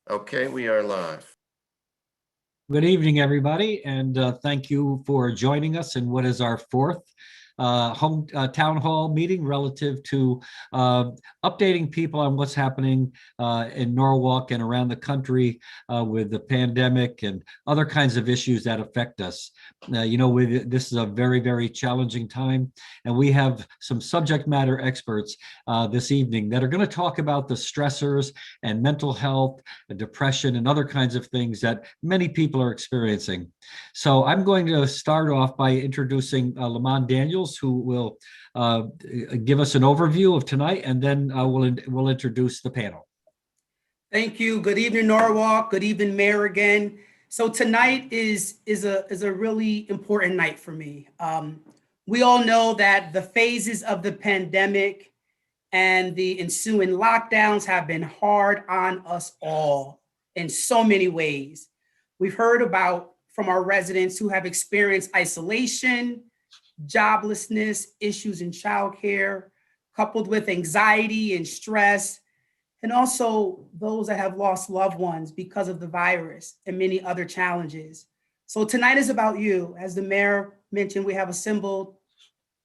Okay, we are live. Good evening, everybody, and thank you for joining us in what is our fourth town hall meeting relative to updating people on what's happening in Norwalk and around the country with the pandemic and other kinds of issues that affect us. This is a very, very challenging time, and we have some subject matter experts this evening that are going to talk about the stressors and mental health, depression, and other kinds of things that many people are experiencing. So I'm going to start off by introducing Lamont Daniels, who will give us an overview of tonight, and then we'll introduce the panel. Thank you. Good evening, Norwalk. Good evening, Mayor again. So tonight is a really important night for me. We all know that the phases of the pandemic and the ensuing lockdowns have been hard on us all in so many ways. We've heard about from our residents who have experienced isolation, joblessness, issues in childcare, coupled with anxiety and stress, and also those that have lost loved ones because of the virus and many other challenges. So tonight is about you. As the mayor mentioned, we have assembled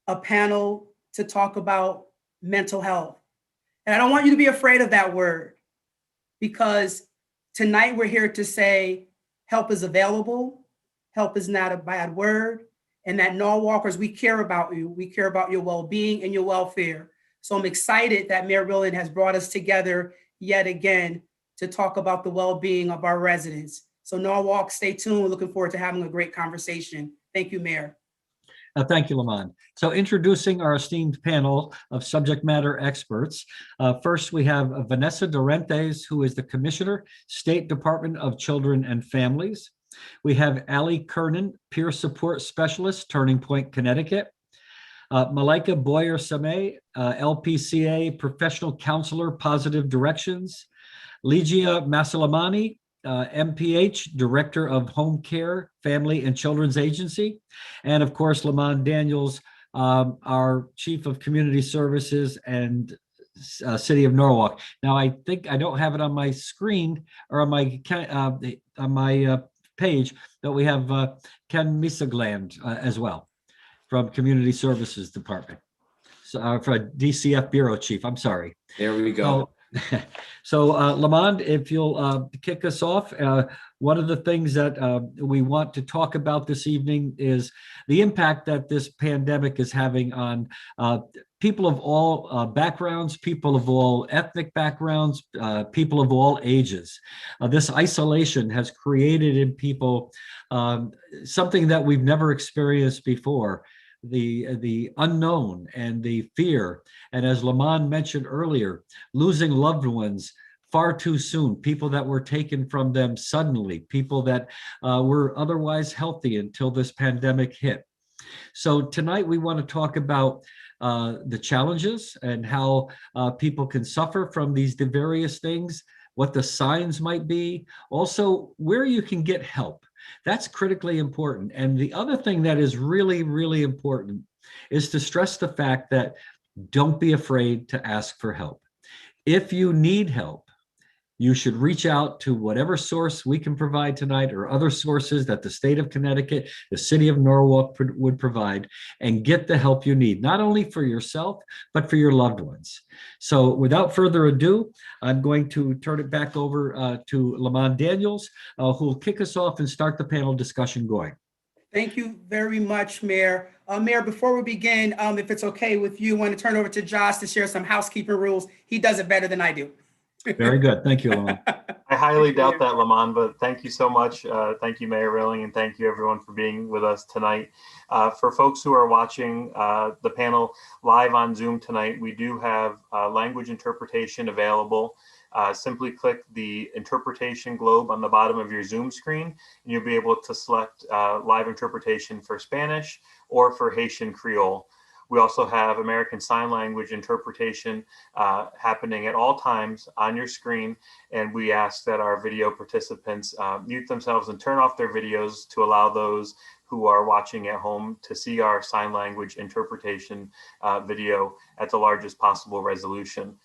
a panel to talk about mental health. And I don't want you to be afraid of that word, because tonight we're here to say help is available, help is not a bad word, and that Norwalkers, we care about you. We care about your well-being and your welfare. So I'm excited that Mayor Rowland has brought us together yet again to talk about the well-being of our residents. So Norwalk, stay tuned. We're looking forward to having a great conversation. Thank you, Mayor. Thank you, Lamont. So introducing our esteemed panel of subject matter experts. First, we have Vanessa Dorentes, who is the Commissioner, State Department of Children and Families. We have Ali Kernan, Peer Support Specialist, Turning Point, Connecticut. Malika Boyer-Sameh, LPCA Professional Counselor, Positive Directions. Ligia Masalamani, MPH, Director of Home Care, Family and Children's Agency. And of course, Lamont Daniels, our Chief of Community Services and City of Norwalk. Now, I think I don't have it on my screen or on my page, but we have Ken Misagland as well from Community Services Department. So for DCF Bureau Chief, I'm sorry. There we go. So Lamont, if you'll kick us off, one of the things that we want to talk about this evening is the impact that this pandemic is having on people of all backgrounds, people of all ethnic backgrounds, people of all ages. This isolation has created in people something that we've never experienced before. The unknown and the fear. And as Lamont mentioned earlier, losing loved ones far too soon, people that were taken from them suddenly, people that were otherwise healthy until this pandemic hit. So tonight we want to talk about the challenges and how people can suffer from these various things, what the signs might be, also where you can get help. That's critically important. And the other thing that is really, really important is to stress the fact that don't be afraid to ask for help. If you need help, you should reach out to whatever source we can provide tonight or other sources that the state of Connecticut, the city of Norwalk would provide, and get the help you need, not only for yourself, but for your loved ones. So without further ado, I'm going to turn it back over to Lamont Daniels, who will kick us off and start the panel discussion going. Thank you very much, Mayor. Mayor, before we begin, if it's okay with you, I want to turn over to Josh to share some housekeeping rules. He does it better than I do. Very good. Thank you, Lamont. I highly doubt that, Lamont, but thank you so much. Thank you, Mayor Rilling, and thank you everyone for being with us tonight. For folks who are watching the panel live on Zoom tonight, we do have language interpretation available. Simply click the interpretation globe on the bottom of your Zoom screen, and you'll be able to select live interpretation for Spanish or for Haitian Creole. We also have American Sign Language interpretation happening at all times on your screen, and we ask that our video participants mute themselves and turn off their videos to allow those who are watching at home to see our sign language interpretation video at the largest possible resolution.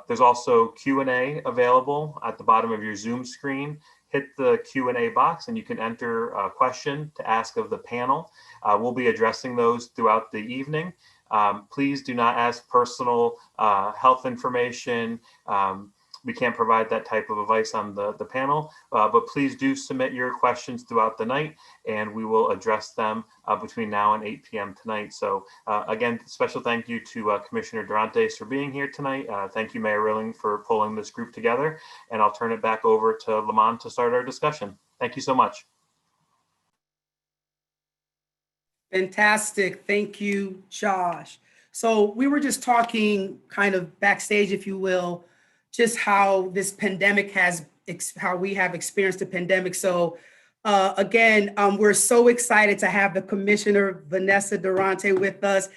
There's also Q&A available at the bottom of your Zoom screen. Hit the Q&A box and you can enter a question to ask of the panel. We'll be addressing those throughout the evening. Please do not ask personal health information. We can't provide that type of advice on the panel, but please do submit your questions throughout the night and we will address them between now and 8 p.m. tonight. So again, special thank you to Commissioner Durantes for being here tonight. Thank you, Mayor Rilling, for pulling this group together. And I'll turn it back over to Lamont to start our discussion. Thank you so much. Fantastic. Thank you, Josh. So we were just talking kind of backstage, if you will, just how this pandemic how we have experienced the pandemic. So again, we're so excited to have the Commissioner Vanessa Durante with us.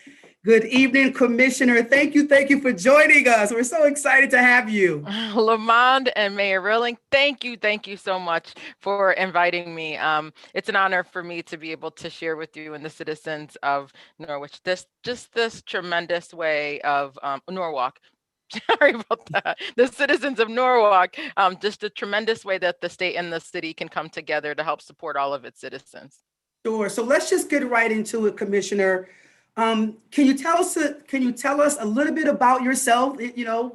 Good evening, Commissioner. Thank you for joining us. We're so excited to have you. Lamond and Mayor Rilling, thank you so much for inviting me. It's an honor for me to be able to share with you and the citizens of Norwich this tremendous way of Norwalk. Sorry about that. The citizens of Norwalk, just a tremendous way that the state and the city can come together to help support all of its citizens. Sure. So let's just get right into it, Commissioner. Can you tell us a little bit about yourself? You know,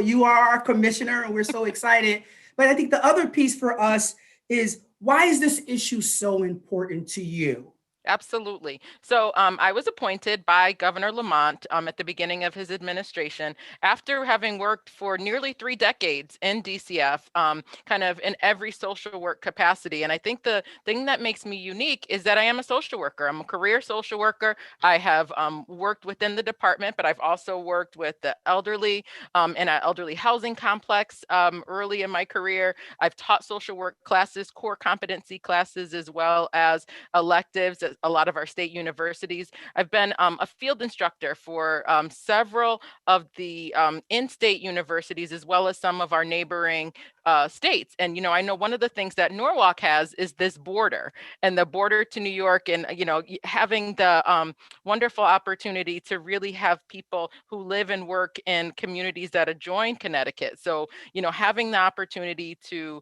you are our commissioner and we're so excited. But I think the other piece for us is, why is this issue so important to you? Absolutely. So I was appointed by Governor Lamont at the beginning of his administration after having worked for nearly 3 decades in DCF, kind of in every social work capacity. And I think the thing that makes me unique is that I am a social worker. I'm a career social worker. I have worked within the department, but I've also worked with the elderly in an elderly housing complex early in my career. I've taught social work classes, core competency classes, as well as electives at a lot of our state universities. I've been a field instructor for several of the in-state universities, as well as some of our neighboring states. And, you know, I know one of the things that Norwalk has is this border, and the border to New York, and, you know, having the wonderful opportunity to really have people who live and work in communities that adjoin Connecticut. So, you know, having the opportunity to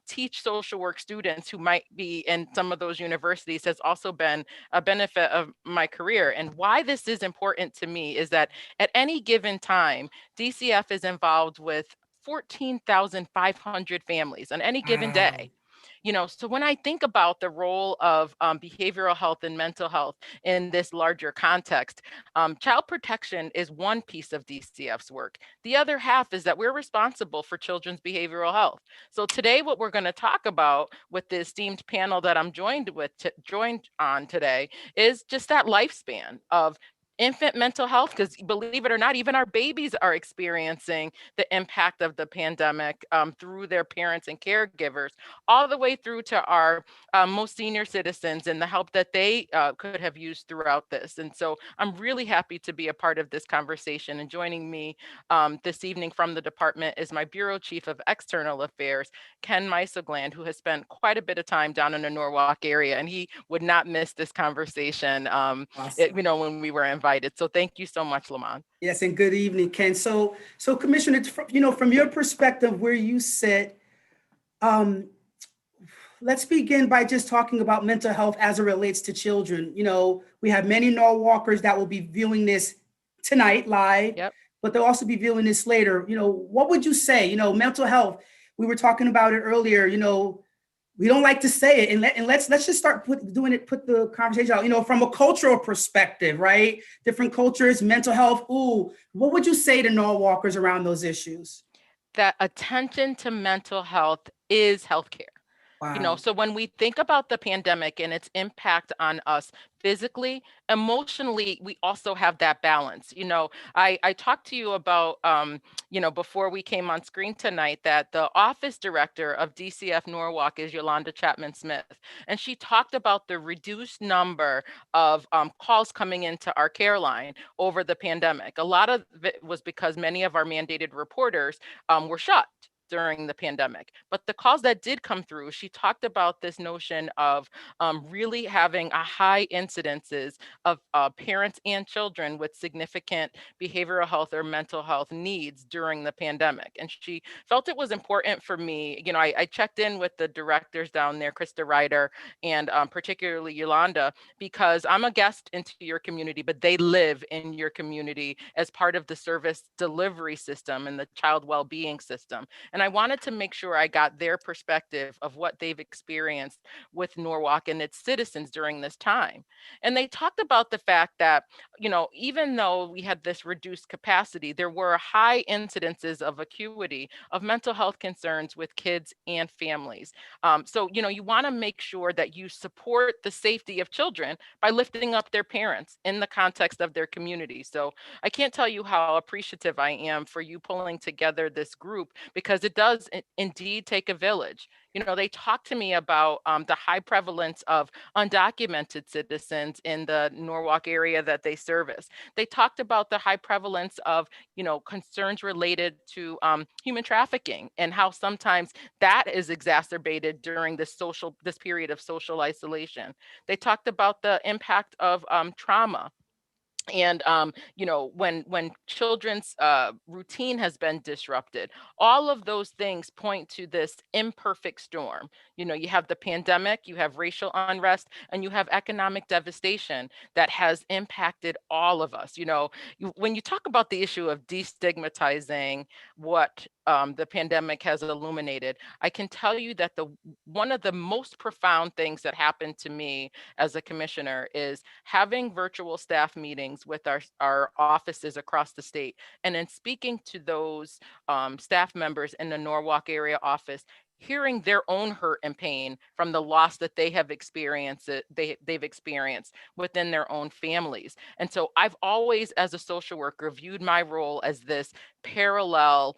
teach social work students who might be in some of those universities has also been a benefit of my career. And why this is important to me is that at any given time, DCF is involved with 14,500 families on any given day. You know, so when I think about the role of behavioral health and mental health in this larger context, child protection is one piece of DCF's work. The other half is that we're responsible for children's behavioral health. So today, what we're going to talk about with the esteemed panel that I'm joined on today is just that lifespan of infant mental health, because believe it or not, even our babies are experiencing the impact of the pandemic through their parents and caregivers, all the way through to our most senior citizens and the help that they could have used throughout this. And so I'm really happy to be a part of this conversation. And joining me this evening from the department is my Bureau Chief of External Affairs, Ken Meisselgland, who has spent quite a bit of time down in the Norwalk area, and he would not miss this conversation, Awesome. you know, when we were invited. So thank you so much, Lamont. Yes, and good evening, Ken. So Commissioner, you know, from your perspective, where you sit, let's begin by just talking about mental health as it relates to children. You know, we have many Norwalkers that will be viewing this tonight live, Yep. but they'll also be viewing this later. You know, what would you say? You know, mental health, we were talking about it earlier, you know, we don't like to say it, and let's just start put the conversation out, you know, from a cultural perspective, right? Different cultures, mental health. Ooh, what would you say to Norwalkers around those issues? That attention to mental health is healthcare. Wow. You know, so when we think about the pandemic and its impact on us physically, emotionally, we also have that balance. You know, I talked to you about, you know, before we came on screen tonight, that the office director of DCF Norwalk is Yolanda Chapman Smith. And she talked about the reduced number of calls coming into our care line over the pandemic. A lot of it was because many of our mandated reporters were shut. during the pandemic. But the calls that did come through, she talked about this notion of really having a high incidences of parents and children with significant behavioral health or mental health needs during the pandemic. And she felt it was important for me. You know, I checked in with the directors down there, Krista Ryder, and particularly Yolanda, because I'm a guest into your community, but they live in your community as part of the service delivery system and the child well-being system. And I wanted to make sure I got their perspective of what they've experienced with Norwalk and its citizens during this time. And they talked about the fact that, you know, even though we had this reduced capacity, there were high incidences of acuity of mental health concerns with kids and families. So, you know, you want to make sure that you support the safety of children by lifting up their parents in the context of their community. So I can't tell you how appreciative I am for you pulling together this group, because it does indeed take a village. You know, they talked to me about the high prevalence of undocumented citizens in the Norwalk area that they service. They talked about the high prevalence of, you know, concerns related to human trafficking and how sometimes that is exacerbated during this period of social isolation. They talked about the impact of trauma. And you know, when children's routine has been disrupted, all of those things point to this imperfect storm. You know, you have the pandemic, you have racial unrest, and you have economic devastation that has impacted all of us. You know, when you talk about the issue of destigmatizing what the pandemic has illuminated, I can tell you that one of the most profound things that happened to me as a commissioner is having virtual staff meetings with our offices across the state, and then speaking to those staff members in the Norwalk area office, hearing their own hurt and pain from the loss that they have experienced, they've experienced within their own families. And so I've always, as a social worker, viewed my role as this parallel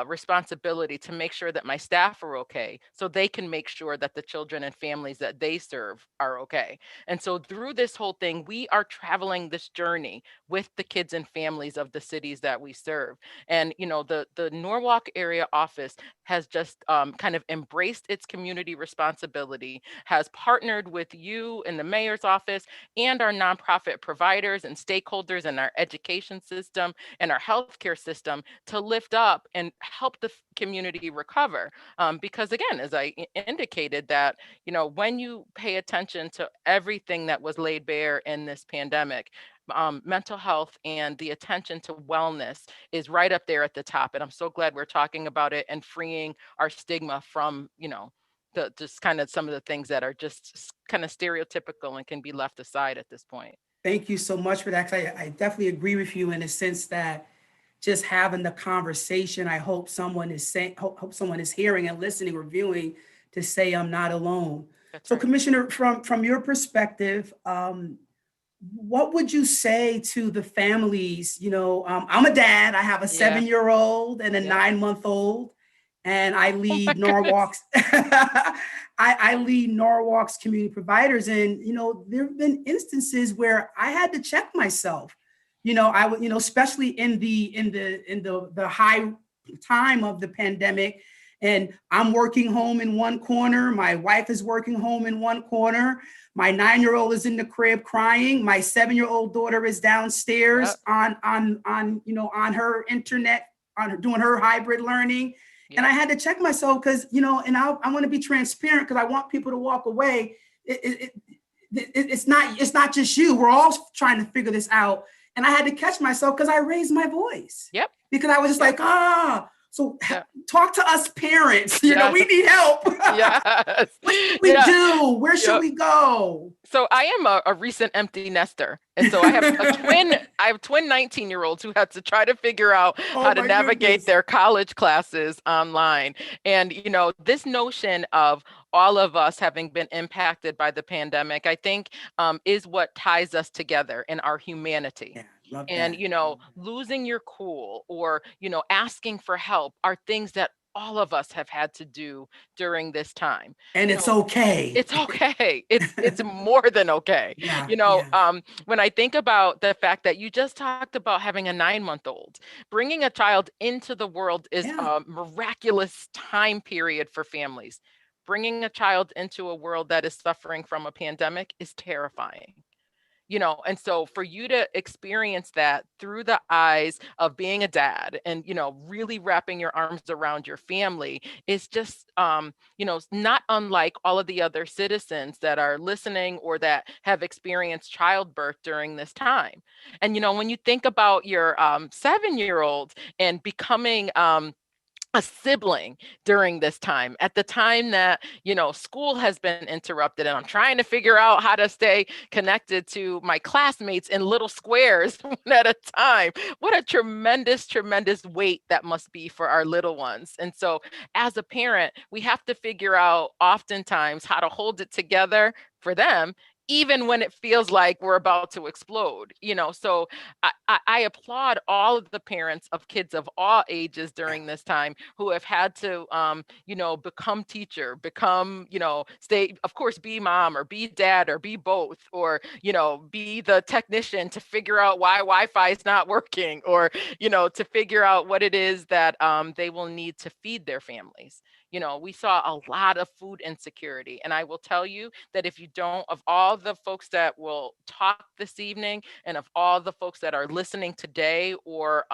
responsibility to make sure that my staff are okay, so they can make sure that the children and families that they serve are okay. And so through this whole thing, we are traveling this journey with the kids and families of the cities that we serve. And, you know, the Norwalk area office has just kind of embraced its community responsibility, has partnered with you in the mayor's office and our nonprofit providers and stakeholders in our education system and our healthcare system to lift up and help the community recover. Because again, as I indicated, that, you know, when you pay attention to everything that was laid bare in this pandemic, mental health and the attention to wellness is right up there at the top. And I'm so glad we're talking about it and freeing our stigma from, you know, just kind of some of the things that are just kind of stereotypical and can be left aside at this point. Thank you so much for that. I definitely agree with you in the sense that just having the conversation, I hope someone is saying, hope someone is hearing and listening or viewing to say I'm not alone. That's So right. Commissioner, from your perspective, what would you say to the families? You know, I'm a dad. I have a 7-year-old and a Yeah. 9-month-old, and I lead my goodness. Norwalk's. I lead Norwalk's community providers, and you know, there have been instances where I had to check myself. You know, I would, you know, especially in the high time of the pandemic, and I'm working home in one corner. My wife is working home in one corner. My 9-year-old is in the crib crying. My 7-year-old daughter is downstairs on you know, on her internet, doing her hybrid learning. Yep. And I had to check myself because, you know, and I want to be transparent because I want people to walk away. It's not just you. We're all trying to figure this out. And I had to catch myself because I raised my voice. Yep. Because I was just like, so Yep. talk to us parents. You know, we need help. Yes. What do we do? Where should we go? So I am a recent empty nester. And so I have twin 19-year-olds who had to try to figure out how to navigate their college classes online. And, you know, this notion of all of us having been impacted by the pandemic, I think is what ties us together in our humanity. Yeah, love And, that. you know, losing your cool or, you know, asking for help are things that all of us have had to do during this time. And You it's know, okay. it's okay. It's more than okay. Yeah, You know, yeah. when I think about the fact that you just talked about having a 9-month-old, bringing a child into the world is Yeah. a miraculous time period for families. Bringing a child into a world that is suffering from a pandemic is terrifying. You know, and so for you to experience that through the eyes of being a dad and, you know, really wrapping your arms around your family is just, you know, not unlike all of the other citizens that are listening or that have experienced childbirth during this time. And, you know, when you think about your 7-year-old and becoming, a sibling during this time, at the time that, you know, school has been interrupted and I'm trying to figure out how to stay connected to my classmates in little squares one at a time. What a tremendous, tremendous weight that must be for our little ones. And so as a parent, we have to figure out oftentimes how to hold it together for them, even when it feels like we're about to explode, you know. So I applaud all of the parents of kids of all ages during this time who have had to, you know, become teacher, become, you know, stay, of course, be mom or be dad or be both, or, you know, be the technician to figure out why Wi-Fi is not working, or, you know, to figure out what it is that they will need to feed their families. You know, we saw a lot of food insecurity. And I will tell you that if you don't, of all the folks that will talk this evening and of all the folks that are listening today or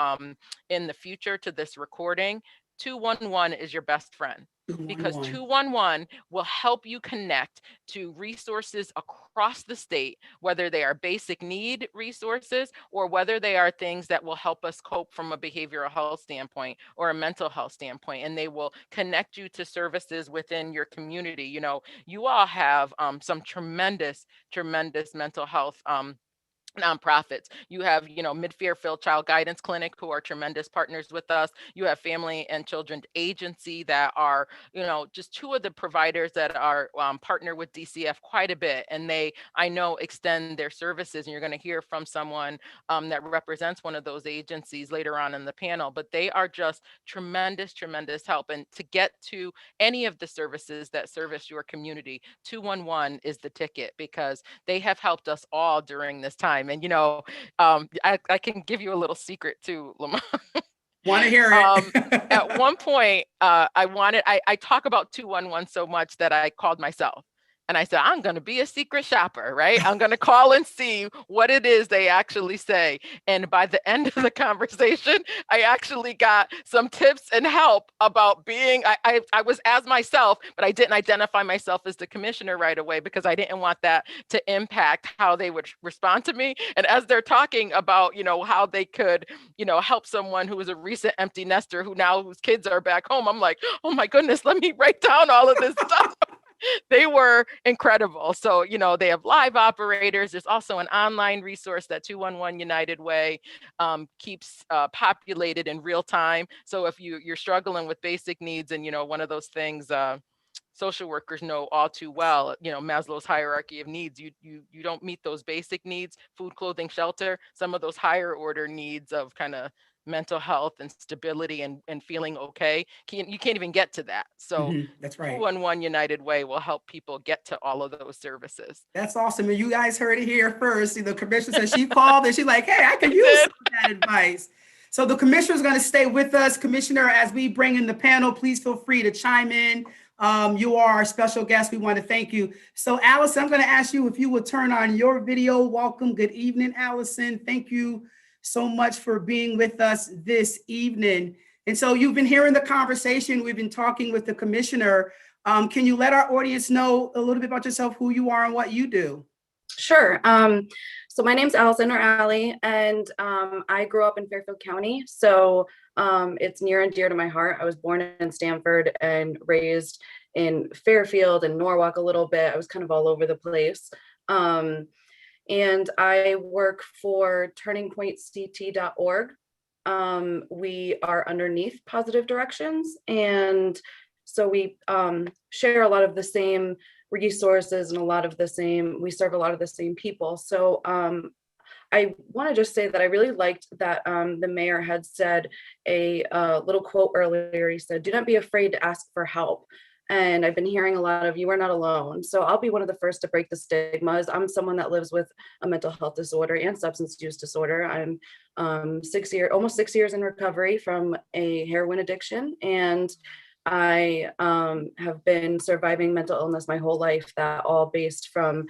in the future to this recording, 211 is your best friend, because 211. 211 will help you connect to resources across the state, whether they are basic need resources or whether they are things that will help us cope from a behavioral health standpoint or a mental health standpoint. And they will connect you to services within your community. You know, you all have some tremendous, tremendous mental health nonprofits. You have, you know, Mid-Fairfield Child Guidance Clinic, who are tremendous partners with us. You have Family and Children Agency that are, you know, just two of the providers that are partner with DCF quite a bit. And they, I know, extend their services. And you're going to hear from someone that represents one of those agencies later on in the panel. But they are just tremendous, tremendous help. And to get to any of the services that service your community, 211 is the ticket, because they have helped us all during this time. And, you know, I can give you a little secret too, Lamont. Want to hear it? At one point, I talk about 211 so much that I called myself. And I said, I'm going to be a secret shopper, right? I'm going to call and see what it is they actually say. And by the end of the conversation, I actually got some tips and help about being, I was as myself, but I didn't identify myself as the commissioner right away because I didn't want that to impact how they would respond to me. And as they're talking about, you know, how they could, you know, help someone who was a recent empty nester whose kids are back home, I'm like, oh my goodness, let me write down all of this stuff. They were incredible. So, you know, they have live operators. There's also an online resource that 211 United Way keeps populated in real time. So if you're struggling with basic needs and, you know, one of those things, social workers know all too well, you know, Maslow's hierarchy of needs, you don't meet those basic needs, food, clothing, shelter, some of those higher order needs of kind of mental health and stability and feeling okay, you can't even get to that. So That's right. 211 United Way will help people get to all of those services. That's awesome. And you guys heard it here first. See, the commissioner said she called and she's like, hey, I can use some of that advice. So the commissioner is going to stay with us. Commissioner, as we bring in the panel, please feel free to chime in. You are our special guest. We want to thank you. So Allison, I'm going to ask you if you would turn on your video. Welcome. Good evening, Allison. Thank you so much for being with us this evening. And so you've been hearing the conversation. We've been talking with the commissioner. Can you let our audience know a little bit about yourself, who you are and what you do? Sure. So my name's Allison, or Allie, and I grew up in Fairfield County. So it's near and dear to my heart. I was born in Stamford and raised in Fairfield and Norwalk a little bit. I was kind of all over the place. And I work for turningpointct.org. We are underneath Positive Directions. And so we share a lot of the same resources and we serve a lot of the same people. So I want to just say that I really liked that the mayor had said a little quote earlier. He said, "Do not be afraid to ask for help." And I've been hearing a lot of, "You are not alone." So I'll be one of the first to break the stigmas. I'm someone that lives with a mental health disorder and substance use disorder. I'm almost 6 years in recovery from a heroin addiction. And I have been surviving mental illness my whole life, that all based from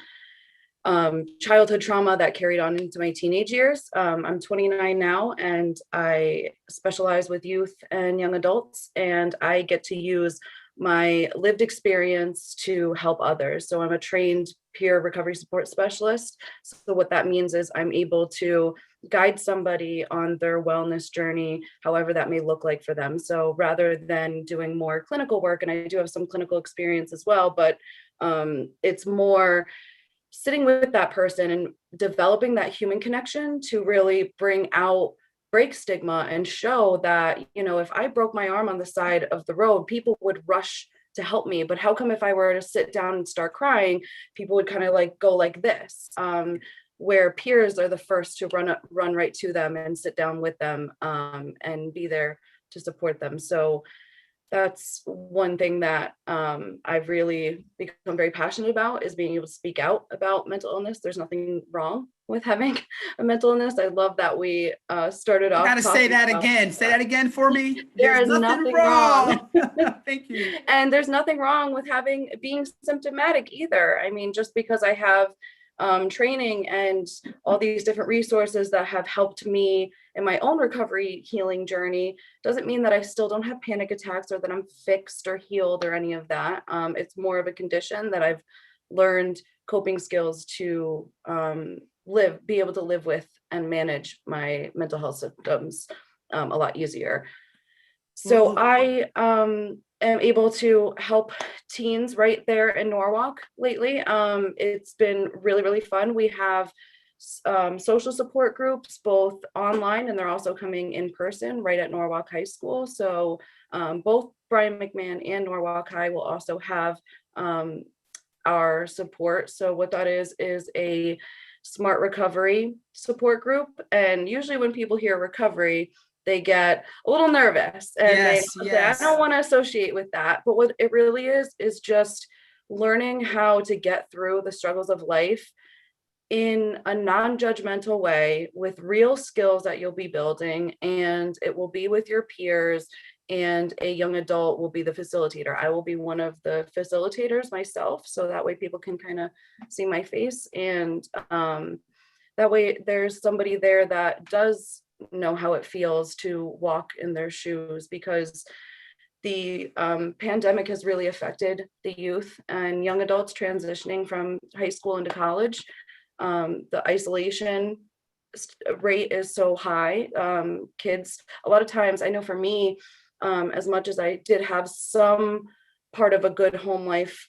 childhood trauma that carried on into my teenage years. I'm 29 now, and I specialize with youth and young adults, and I get to use my lived experience to help others. So I'm a trained peer recovery support specialist. So what that means is I'm able to guide somebody on their wellness journey, however that may look like for them. So rather than doing more clinical work, and I do have some clinical experience as well, but it's more sitting with that person and developing that human connection to really break stigma and show that, if I broke my arm on the side of the road, people would rush to help me. But how come if I were to sit down and start crying, people would kind of like go like this, where peers are the first to run right to them and sit down with them and be there to support them. So that's one thing that I've really become very passionate about, is being able to speak out about mental illness. There's nothing wrong with having a mental illness. I love that we started off. Gotta say that again. Say that again for me. There is nothing wrong. Thank you. And there's nothing wrong with being symptomatic either. I mean, just because I have training and all these different resources that have helped me in my own recovery healing journey doesn't mean that I still don't have panic attacks or that I'm fixed or healed or any of that. It's more of a condition that I've learned coping skills to be able to live with and manage my mental health symptoms a lot easier. So I am able to help teens right there in Norwalk lately. It's been really, really fun. We have social support groups, both online, and they're also coming in person right at Norwalk High School. So both Brian McMahon and Norwalk High will also have our support. So what that is a smart recovery support group. And usually when people hear recovery, they get a little nervous and they say, I don't want to associate with that. But what it really is just learning how to get through the struggles of life in a non-judgmental way with real skills that you'll be building, and it will be with your peers, and a young adult will be the facilitator. I will be one of the facilitators myself, so that way people can kind of see my face, and that way there's somebody there that does know how it feels to walk in their shoes, because the pandemic has really affected the youth and young adults transitioning from high school into college. The isolation rate is so high. Kids, a lot of times, I know for me, as much as I did have some part of a good home life,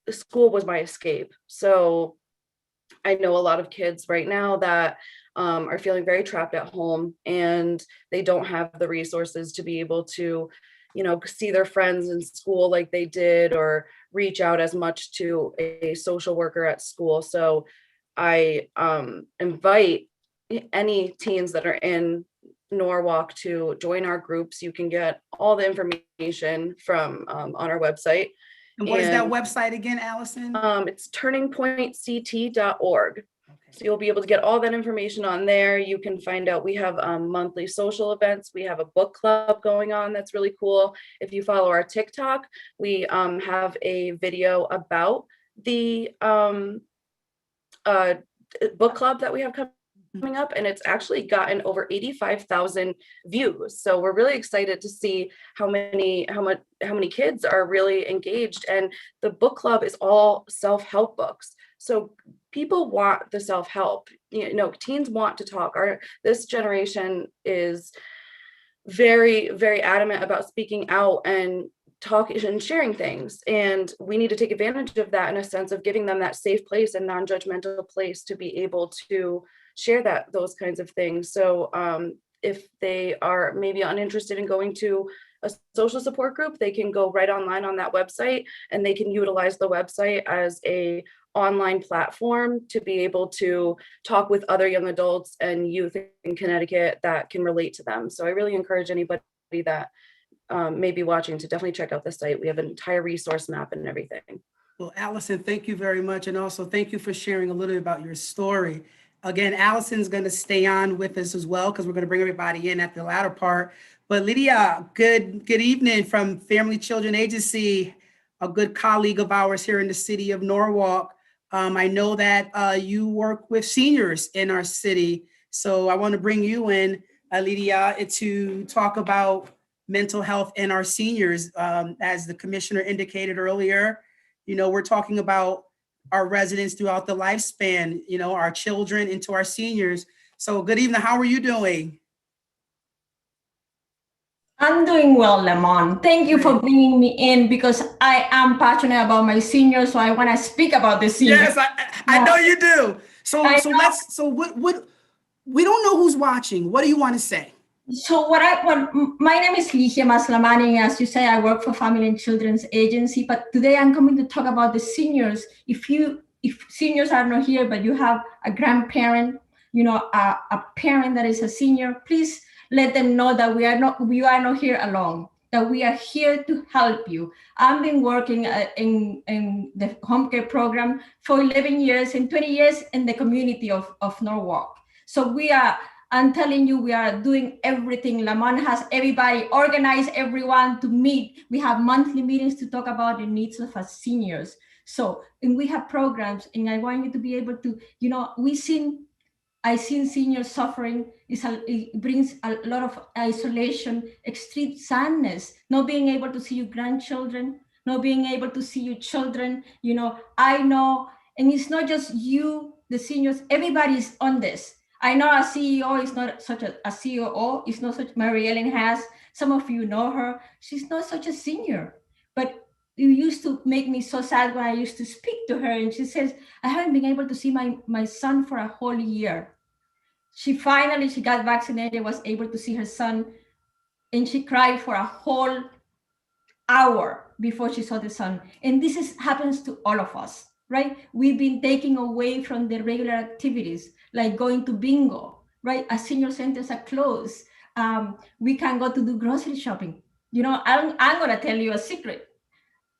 school was my escape. So I know a lot of kids right now that are feeling very trapped at home, and they don't have the resources to be able to, see their friends in school like they did, or reach out as much to a social worker at school. So I invite any teens that are in Norwalk to join our groups. You can get all the information from on our website. And what is that website again, Allison? It's turningpointct.org. So you'll be able to get all that information on there. You can find out we have monthly social events. We have a book club going on that's really cool. If you follow our TikTok, we have a video about the book club that we have coming up, and it's actually gotten over 85,000 views. So we're really excited to see how many kids are really engaged. And the book club is all self-help books. So people want the self-help, teens want to talk. This generation is very, very adamant about speaking out and talking and sharing things. And we need to take advantage of that in a sense of giving them that safe place and non-judgmental place to be able to share those kinds of things. So if they are maybe uninterested in going to a social support group, they can go right online on that website, and they can utilize the website as a online platform to be able to talk with other young adults and youth in Connecticut that can relate to them. So I really encourage anybody that may be watching to definitely check out the site. We have an entire resource map and everything. Well, Allison, thank you very much. And also thank you for sharing a little bit about your story. Again, Allison's going to stay on with us as well, because we're going to bring everybody in at the latter part. But Lydia, good evening from Family Children Agency, a good colleague of ours here in the city of Norwalk. I know that you work with seniors in our city. So I want to bring you in, Lydia, to talk about mental health in our seniors. As the commissioner indicated earlier, we're talking about our residents throughout the lifespan, our children into our seniors. So good evening. How are you doing? I'm doing well, Lamont. Thank you for bringing me in, because I am passionate about my seniors, so I want to speak about the seniors. Yes, I know you do. So what we don't know who's watching. What do you want to say? So my name is Ligia Maslamani. As you say, I work for Family and Children's Agency, but today I'm coming to talk about the seniors. If seniors are not here, but you have a grandparent, a parent that is a senior, please let them know that we are not here alone, that we are here to help you. I've been working in the home care program for 11 years and 20 years in the community of Norwalk. So I'm telling you, we are doing everything. Lamont has everybody organized, everyone to meet. We have monthly meetings to talk about the needs of our seniors. So, and we have programs, and I want you to be able to, I've seen seniors suffering. It brings a lot of isolation, extreme sadness, not being able to see your grandchildren, not being able to see your children. I know, and it's not just you, the seniors, everybody's on this. I know a CEO is not such a COO, is not such, Mary Ellen has, some of you know her, she's not such a senior, but you used to make me so sad when I used to speak to her, and she says, I haven't been able to see my son for a whole year. She got vaccinated, was able to see her son, and she cried for a whole hour before she saw the son. And this happens to all of us, right? We've been taken away from the regular activities, like going to bingo, right? As senior centers are closed. We can go to do grocery shopping. I'm gonna tell you a secret.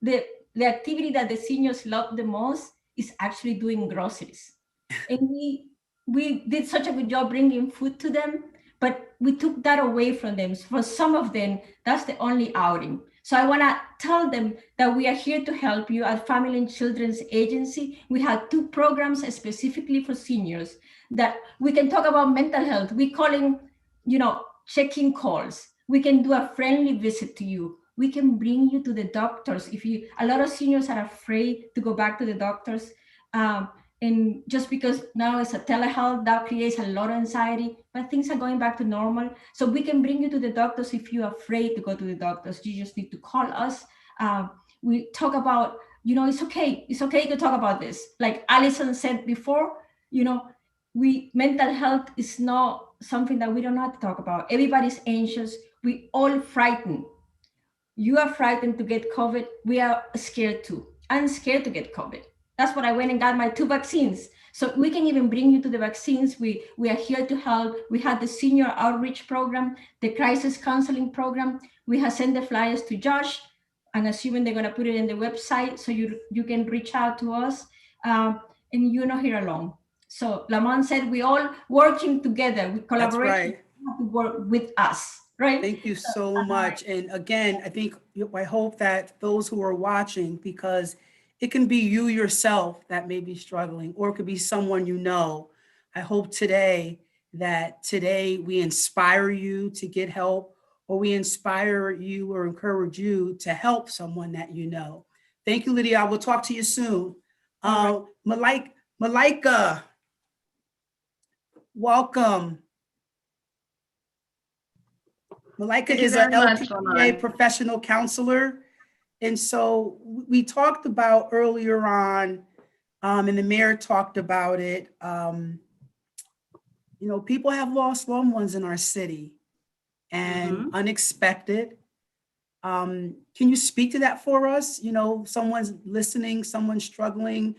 The activity that the seniors love the most is actually doing groceries. And we did such a good job bringing food to them, but we took that away from them. For some of them, that's the only outing. So I want to tell them that we are here to help you at Family and Children's Agency. We have 2 programs specifically for seniors that we can talk about mental health. We call them, check-in calls. We can do a friendly visit to you. We can bring you to the doctors. A lot of seniors are afraid to go back to the doctors. And just because now it's a telehealth, that creates a lot of anxiety, but things are going back to normal. So we can bring you to the doctors if you're afraid to go to the doctors. You just need to call us. We talk about, it's okay to talk about this. Like Allison said before, mental health is not something that we don't have to talk about. Everybody's anxious. We all frightened. You are frightened to get COVID. We are scared too. I'm scared to get COVID. That's what I went and got my 2 vaccines. So we can even bring you to the vaccines. We are here to help. We had the senior outreach program, the crisis counseling program. We have sent the flyers to Josh. I'm assuming they're gonna put it in the website so you can reach out to us, and you're not here alone. So Lamont said we all working together. We collaborate. That's right. To work with us, right? Thank you so much. And again, I hope that those who are watching, because it can be you yourself that may be struggling, or it could be someone you know. I hope today we inspire you to get help, or we inspire you or encourage you to help someone that you know. Thank you, Lydia. I will talk to you soon. Malika, welcome. Malika is an LPA professional counselor. And so we talked about earlier on, and the mayor talked about it, people have lost loved ones in our city, and unexpected. Can you speak to that for us? You know, someone's listening, someone's struggling,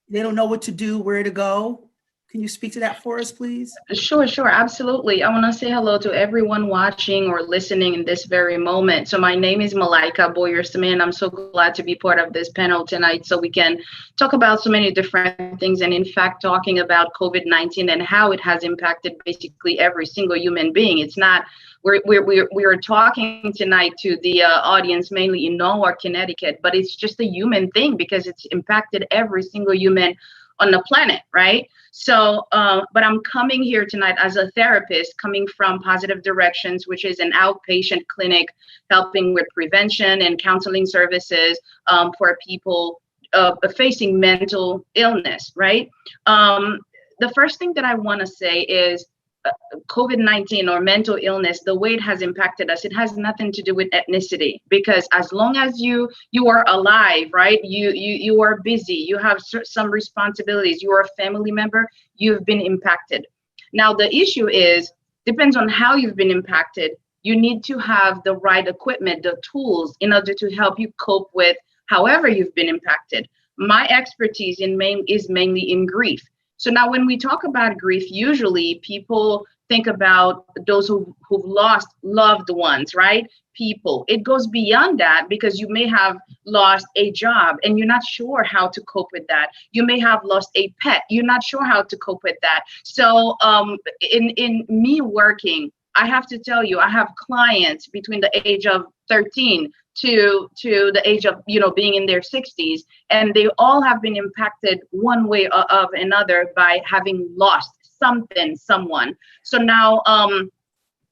they don't know what to do, where to go. Can you speak to that for us, please? Sure, absolutely. I want to say hello to everyone watching or listening in this very moment. So my name is Malaika Boyer-Simon. I'm so glad to be part of this panel tonight so we can talk about so many different things, and in fact, talking about COVID-19 and how it has impacted basically every single human being. It's not, we're talking tonight to the audience mainly in Norwalk, Connecticut, but it's just a human thing because it's impacted every single human on the planet, right? So, but I'm coming here tonight as a therapist coming from Positive Directions, which is an outpatient clinic helping with prevention and counseling services for people facing mental illness, right? The first thing that I want to say is COVID-19 or mental illness, the way it has impacted us, it has nothing to do with ethnicity, because as long as you are alive, right, you are busy, you have some responsibilities, you are a family member, you've been impacted. Now the issue is, depends on how you've been impacted. You need to have the right equipment, the tools in order to help you cope with however you've been impacted. My expertise is mainly in grief. So now when we talk about grief, usually people think about those who've lost loved ones, right? People. It goes beyond that because you may have lost a job and you're not sure how to cope with that. You may have lost a pet. You're not sure how to cope with that. So in me working, I have to tell you, I have clients between the age of 13 to the age of, being in their 60s, and they all have been impacted one way or another by having lost something, someone. So now,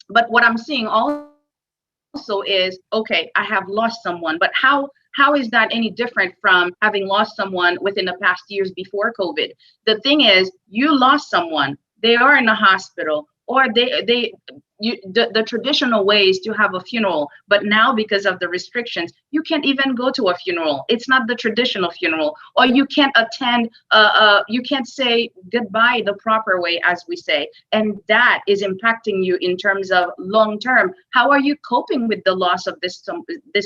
but what I'm seeing also is, okay, I have lost someone, but how is that any different from having lost someone within the past years before COVID? The thing is, you lost someone, they are in the hospital, or the traditional ways to have a funeral, but now because of the restrictions, you can't even go to a funeral. It's not the traditional funeral, or you can't attend, you can't say goodbye the proper way, as we say, and that is impacting you in terms of long term. How are you coping with the loss of this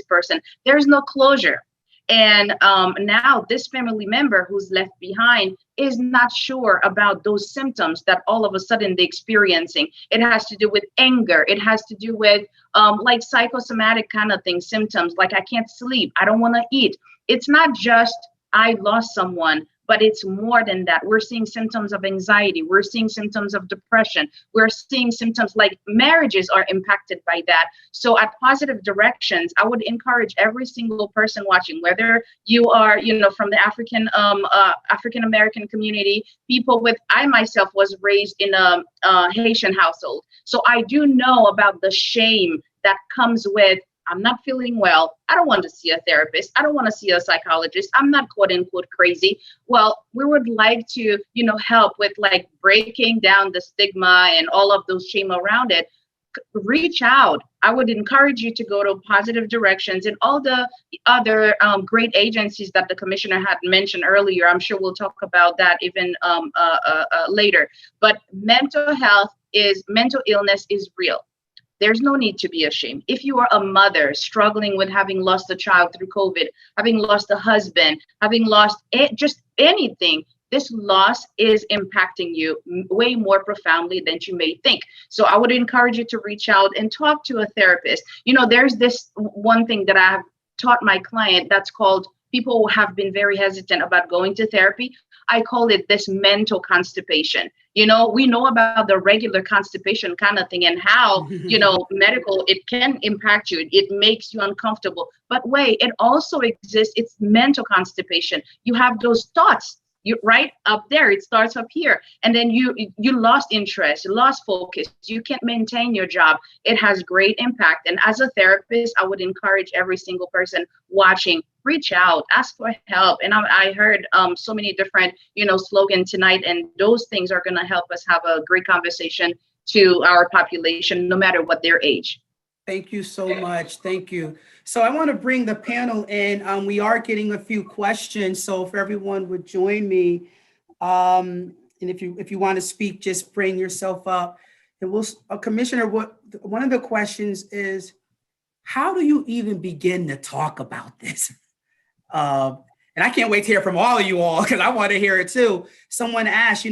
person? There's no closure. And now this family member who's left behind is not sure about those symptoms that all of a sudden they're experiencing. It has to do with anger. It has to do with like psychosomatic kind of things, symptoms like I can't sleep, I don't want to eat. It's not just I lost someone, but it's more than that. We're seeing symptoms of anxiety. We're seeing symptoms of depression. We're seeing symptoms like marriages are impacted by that. So at Positive Directions, I would encourage every single person watching, whether you are, from the African American community, people with, I myself was raised in a Haitian household. So I do know about the shame that comes with, I'm not feeling well, I don't want to see a therapist, I don't want to see a psychologist, I'm not quote unquote crazy. Well, we would like to, help with like breaking down the stigma and all of those shame around it. Reach out. I would encourage you to go to Positive Directions and all the other great agencies that the commissioner had mentioned earlier. I'm sure we'll talk about that even later. But mental illness is real. There's no need to be ashamed. If you are a mother struggling with having lost a child through COVID, having lost a husband, having lost just anything, this loss is impacting you way more profoundly than you may think. So I would encourage you to reach out and talk to a therapist. There's this one thing that I have taught my client that's called, people who have been very hesitant about going to therapy, I call it this mental constipation. We know about the regular constipation kind of thing and how, medical, it can impact you. It makes you uncomfortable. But wait, it also exists. It's mental constipation. You have those thoughts. You right up there, it starts up here, and then you lost interest, you lost focus, you can't maintain your job. It has great impact. And as a therapist, I would encourage every single person watching, reach out, ask for help. And I heard so many different slogans tonight, and those things are going to help us have a great conversation to our population, no matter what their age. Thank you so much. Thank you. So I want to bring the panel in. We are getting a few questions. So if everyone would join me, and if you want to speak, just bring yourself up. And Commissioner, one of the questions is, how do you even begin to talk about this? And I can't wait to hear from all of you all because I want to hear it too. Someone asked,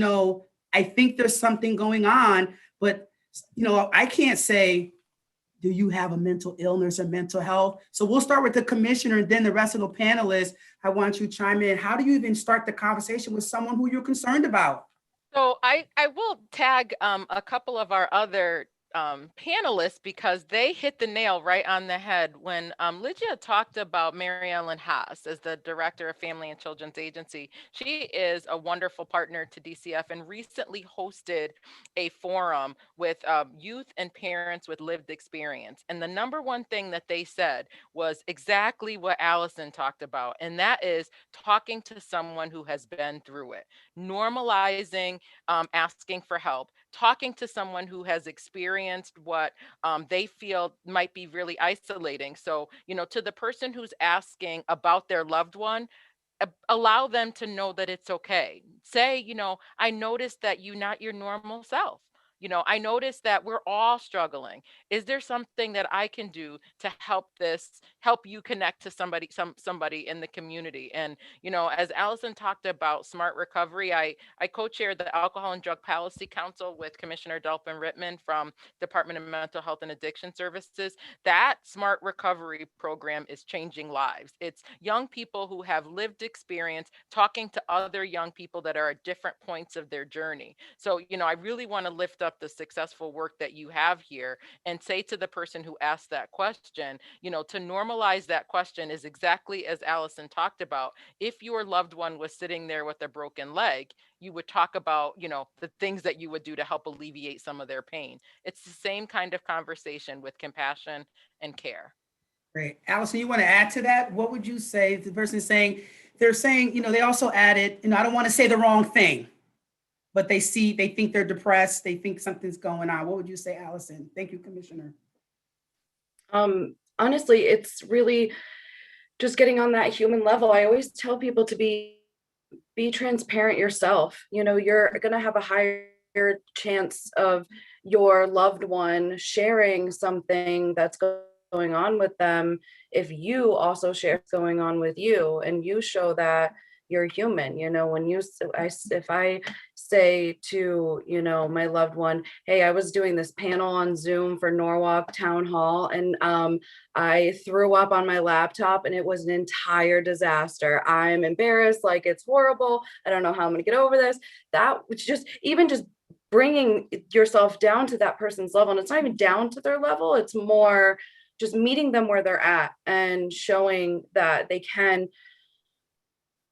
I think there's something going on, but I can't say, do you have a mental illness or mental health? So we'll start with the commissioner and then the rest of the panelists. I want you to chime in. How do you even start the conversation with someone who you're concerned about? So I will tag a couple of our other panelists because they hit the nail right on the head when Lygia talked about Mary Ellen Haas as the Director of Family and Children's Agency. She is a wonderful partner to DCF and recently hosted a forum with youth and parents with lived experience. And the number one thing that they said was exactly what Allison talked about, and that is talking to someone who has been through it, normalizing asking for help, talking to someone who has experienced what they feel might be really isolating. So, to the person who's asking about their loved one, allow them to know that it's okay. Say, I noticed that you're not your normal self. I noticed that we're all struggling. Is there something that I can do to help you connect to somebody in the community? And, as Allison talked about smart recovery, I co-chair the Alcohol and Drug Policy Council with Commissioner Delphin Rittman from Department of Mental Health and Addiction Services. That smart recovery program is changing lives. It's young people who have lived experience talking to other young people that are at different points of their journey. So, I really want to lift up the successful work that you have here and say to the person who asked that question, to normalize that question is exactly as Allison talked about. If your loved one was sitting there with a broken leg, you would talk about, the things that you would do to help alleviate some of their pain. It's the same kind of conversation with compassion and care. Great. Allison, you want to add to that? What would you say if the person is saying, they're saying, they also added, I don't want to say the wrong thing, but they think they're depressed. They think something's going on. What would you say, Allison? Thank you, Commissioner. Honestly, it's really just getting on that human level. I always tell people to be transparent yourself. You're going to have a higher chance of your loved one sharing something that's going on with them if you also share what's going on with you and you show that you're human. If I say to my loved one, hey, I was doing this panel on Zoom for Norwalk Town Hall and I threw up on my laptop and it was an entire disaster. I'm embarrassed, like it's horrible. I don't know how I'm gonna get over this. That was just bringing yourself down to that person's level, and it's not even down to their level, it's more just meeting them where they're at and showing that they can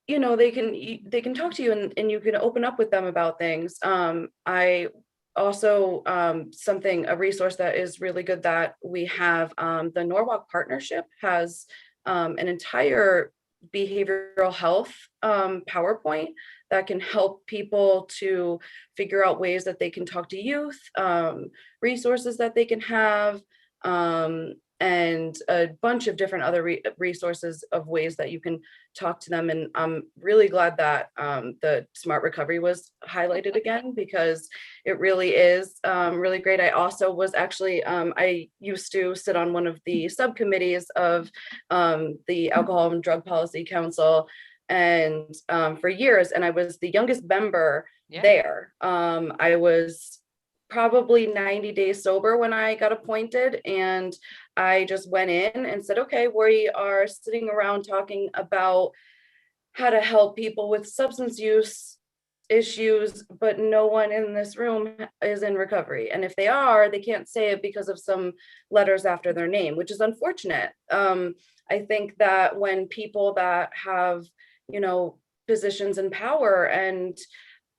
they can talk to you and you can open up with them about things. I also a resource that is really good that we have, the Norwalk Partnership has an entire behavioral health PowerPoint that can help people to figure out ways that they can talk to youth, resources that they can have, and a bunch of different other resources of ways that you can talk to them. And I'm really glad that the smart recovery was highlighted again, because it really is really great. I also was actually, I used to sit on one of the subcommittees of the Alcohol and Drug Policy Council and for years, and I was the youngest member there. I was probably 90 days sober when I got appointed, and I just went in and said, okay, we are sitting around talking about how to help people with substance use issues, but no one in this room is in recovery. And if they are, they can't say it because of some letters after their name, which is unfortunate. I think that when people that have, positions in power and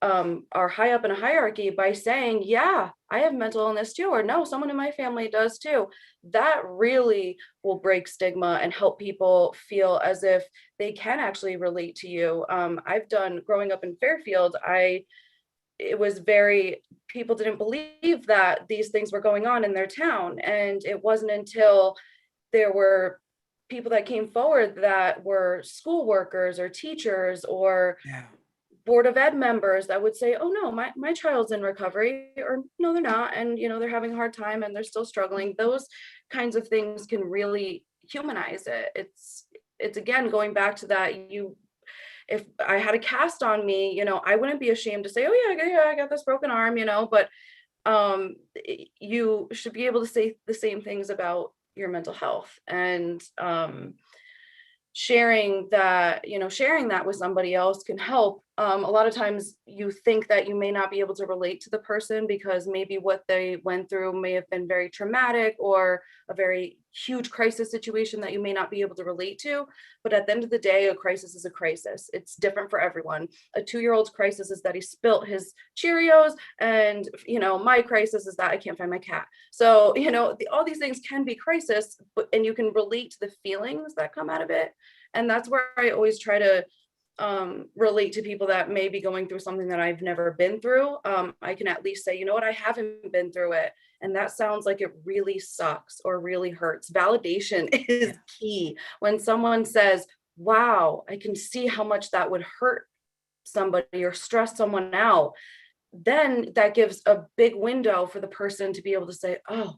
are high up in a hierarchy, by saying, yeah, I have mental illness too, or no, someone in my family does too, that really will break stigma and help people feel as if they can actually relate to you. Growing up in Fairfield, people didn't believe that these things were going on in their town. And it wasn't until there were people that came forward that were school workers or teachers or Board of Ed members that would say, oh no, my child's in recovery, or no, they're not. And, they're having a hard time and they're still struggling. Those kinds of things can really humanize it. It's again, going back to that, if I had a cast on me, I wouldn't be ashamed to say, oh yeah, I got this broken arm, but you should be able to say the same things about your mental health. And sharing that with somebody else can help. A lot of times you think that you may not be able to relate to the person because maybe what they went through may have been very traumatic or a very huge crisis situation that you may not be able to relate to. But at the end of the day, a crisis is a crisis. It's different for everyone. A 2-year-old's crisis is that he spilt his Cheerios, and my crisis is that I can't find my cat. So all these things can be crisis, and you can relate to the feelings that come out of it. And that's where I always try to relate to people that may be going through something that I've never been through. I can at least say, you know what, I haven't been through it. And that sounds like it really sucks or really hurts. Validation is key. When someone says, wow, I can see how much that would hurt somebody or stress someone out, then that gives a big window for the person to be able to say, oh,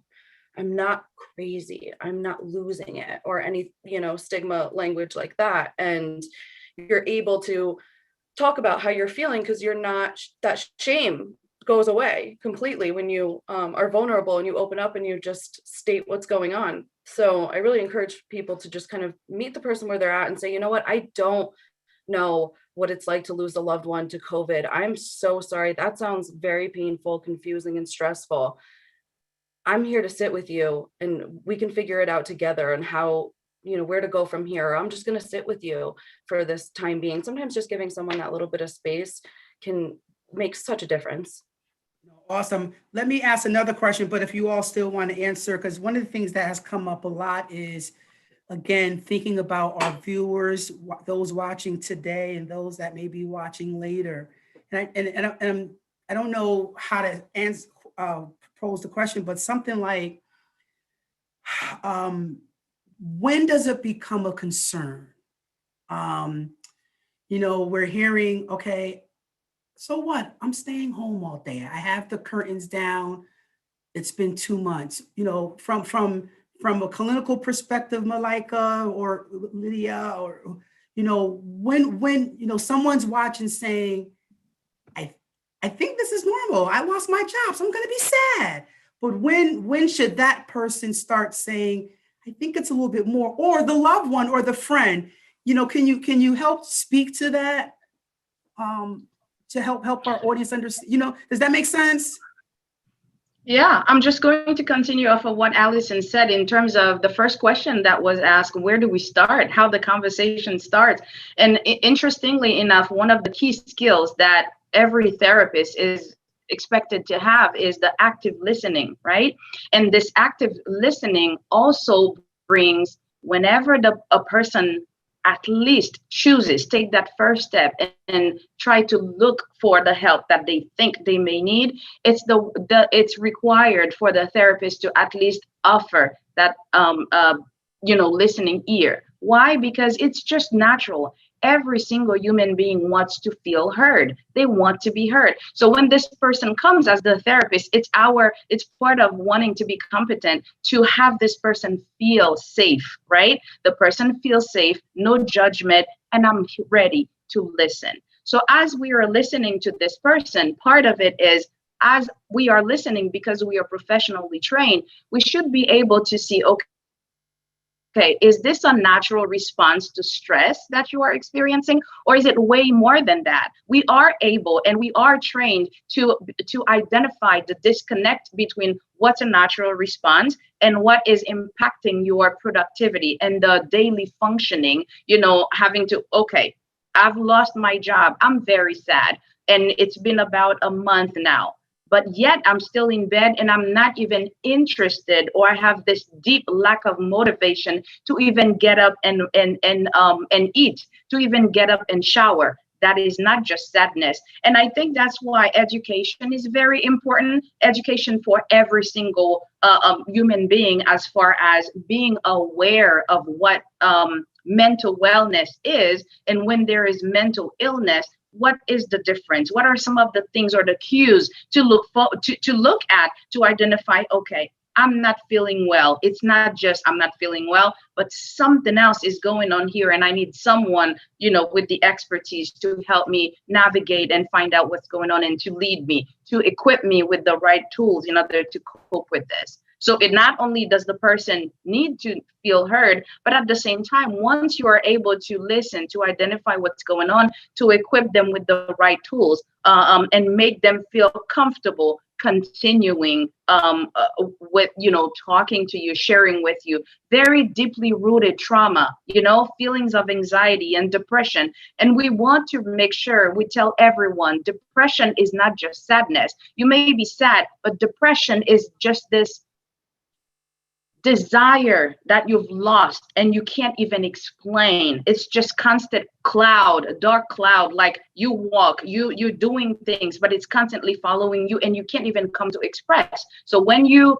I'm not crazy, I'm not losing it, or any, stigma language like that. And you're able to talk about how you're feeling because you're not, that shame goes away completely when you are vulnerable and you open up and you just state what's going on. So I really encourage people to just kind of meet the person where they're at and say, you know what, I don't know what it's like to lose a loved one to COVID. I'm so sorry. That sounds very painful, confusing, and stressful. I'm here to sit with you and we can figure it out together and how, where to go from here. I'm just going to sit with you for this time being. Sometimes just giving someone that little bit of space can make such a difference. Awesome. Let me ask another question, but if you all still want to answer, because one of the things that has come up a lot is, again, thinking about our viewers, those watching today and those that may be watching later. And I don't know how to answer, pose the question, but something like, when does it become a concern? We're hearing, okay, so what? I'm staying home all day. I have the curtains down. It's been 2 months. From a clinical perspective, Malaika or Lydia, or when someone's watching saying, I think this is normal. I lost my job, so I'm going to be sad. But when should that person start saying, I think it's a little bit more, or the loved one or the friend, can you help speak to that? To help our audience understand, does that make sense? Yeah, I'm just going to continue off of what Allison said in terms of the first question that was asked, where do we start, how the conversation starts. And interestingly enough, one of the key skills that every therapist is expected to have is the active listening, right? And this active listening also brings, whenever a person at least chooses, take that first step and try to look for the help that they think they may need, it's required for the therapist to at least offer that listening ear. Why? Because it's just natural. Every single human being wants to feel heard. They want to be heard. So when this person comes as the therapist, it's part of wanting to be competent to have this person feel safe, right? The person feels safe, no judgment, and I'm ready to listen. So as we are listening to this person, part of it is, as we are listening, because we are professionally trained, we should be able to see, okay, is this a natural response to stress that you are experiencing, or is it way more than that? We are able and we are trained to identify the disconnect between what's a natural response and what is impacting your productivity and the daily functioning, having to, okay, I've lost my job. I'm very sad. And it's been about a month now. But yet I'm still in bed and I'm not even interested, or I have this deep lack of motivation to even get up and eat, to even get up and shower. That is not just sadness. And I think that's why education is very important. Education for every single human being, as far as being aware of what mental wellness is. And when there is mental illness, what is the difference? What are some of the things or the cues to look for, to look at, to identify, okay, I'm not feeling well. It's not just I'm not feeling well, but something else is going on here. And I need someone, with the expertise to help me navigate and find out what's going on and to lead me, to equip me with the right tools in order to cope with this. So it not only does the person need to feel heard, but at the same time, once you are able to listen, to identify what's going on, to equip them with the right tools, and make them feel comfortable continuing with, talking to you, sharing with you, very deeply rooted trauma, feelings of anxiety and depression. And we want to make sure we tell everyone depression is not just sadness. You may be sad, but depression is just this desire that you've lost and you can't even explain. It's just constant cloud, a dark cloud, like you walk, you're doing things, but it's constantly following you and you can't even come to express. So when you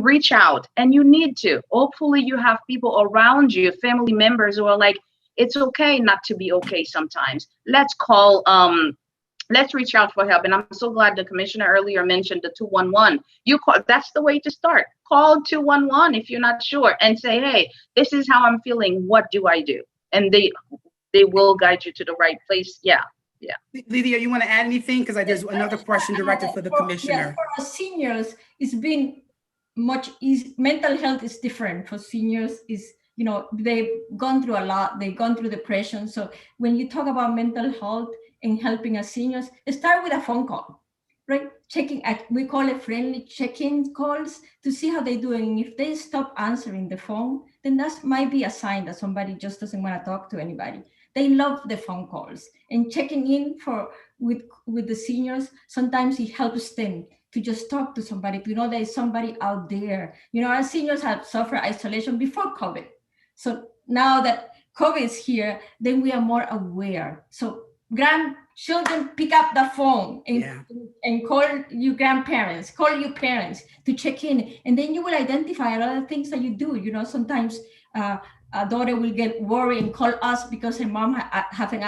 reach out, and you need to, hopefully you have people around you, family members who are like, it's okay not to be okay sometimes. Let's reach out for help. And I'm so glad the commissioner earlier mentioned the 211. You call, that's the way to start. Call 211 if you're not sure and say, hey, this is how I'm feeling. What do I do? And they will guide you to the right place. Yeah. Lydia, you want to add anything? Because there's another question directed for the commissioner. For our seniors, it's been much easy. Mental health is different for seniors. They've gone through a lot. They've gone through depression. So when you talk about mental health and helping our seniors, start with a phone call, right? We call it friendly check-in calls to see how they're doing. If they stop answering the phone, then that might be a sign that somebody just doesn't want to talk to anybody. They love the phone calls, and checking in with the seniors, sometimes it helps them to just talk to somebody, to know there's somebody out there. Our seniors have suffered isolation before COVID. So now that COVID is here, then we are more aware. So grandchildren, pick up the phone and call your grandparents, call your parents to check in. And then you will identify a lot of things that you do. Sometimes a daughter will get worried and call us because her mom hasn't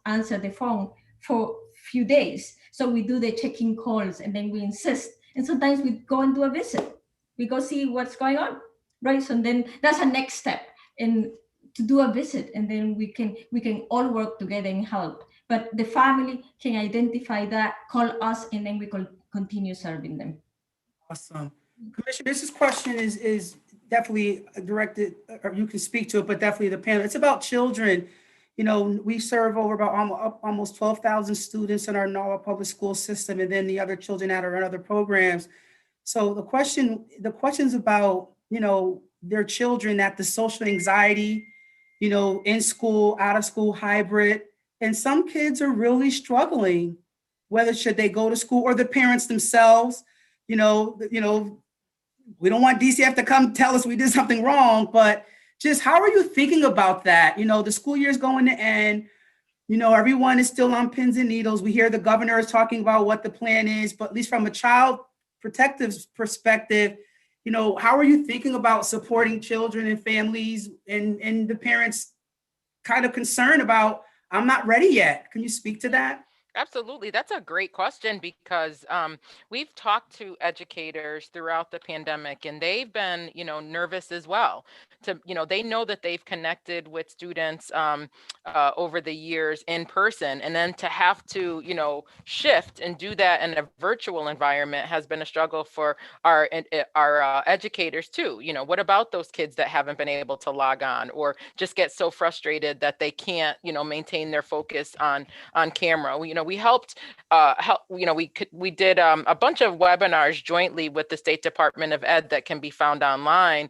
answered the phone for a few days. So we do the check-in calls, and then we insist. And sometimes we go and do a visit. We go see what's going on, right? So then that's a next step. And to do a visit, and then we can all work together and help. But the family can identify that, call us, and then we can continue serving them. Awesome. Commissioner, this question is definitely directed, or you can speak to it, but definitely the panel. It's about children. We serve over about almost 12,000 students in our Norwalk public school system, and then the other children that are in other programs. So the question's about, their children, that the social anxiety, in school, out of school, hybrid, and some kids are really struggling, whether should they go to school or the parents themselves. We don't want DCF to come tell us we did something wrong, but just how are you thinking about that? The school year is going to end. Everyone is still on pins and needles. We hear the governor is talking about what the plan is, but at least from a child protective perspective, how are you thinking about supporting children and families and the parents kind of concerned about, I'm not ready yet? Can you speak to that? Absolutely. That's a great question, because we've talked to educators throughout the pandemic, and they've been, nervous as well. They know that they've connected with students over the years in person, and then to have to, shift and do that in a virtual environment has been a struggle for our educators too. What about those kids that haven't been able to log on, or just get so frustrated that they can't, maintain their focus on camera? We helped, we did a bunch of webinars jointly with the State Department of Ed that can be found online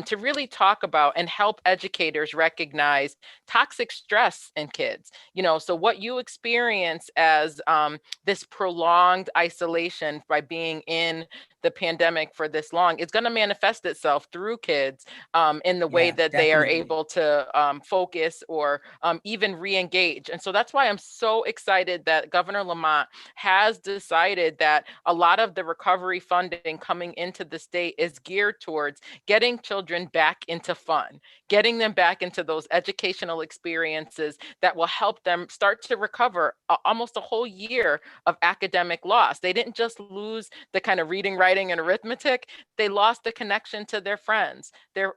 to really talk about and help educators recognize toxic stress in kids. So what you experience as this prolonged isolation by being in the pandemic for this long, it's going to manifest itself through kids in the way that they are able to focus or even re-engage. And so that's why I'm so excited that that Governor Lamont has decided that a lot of the recovery funding coming into the state is geared towards getting children back into fun, getting them back into those educational experiences that will help them start to recover almost a whole year of academic loss. They didn't just lose the kind of reading, writing, and arithmetic, they lost the connection to their friends, their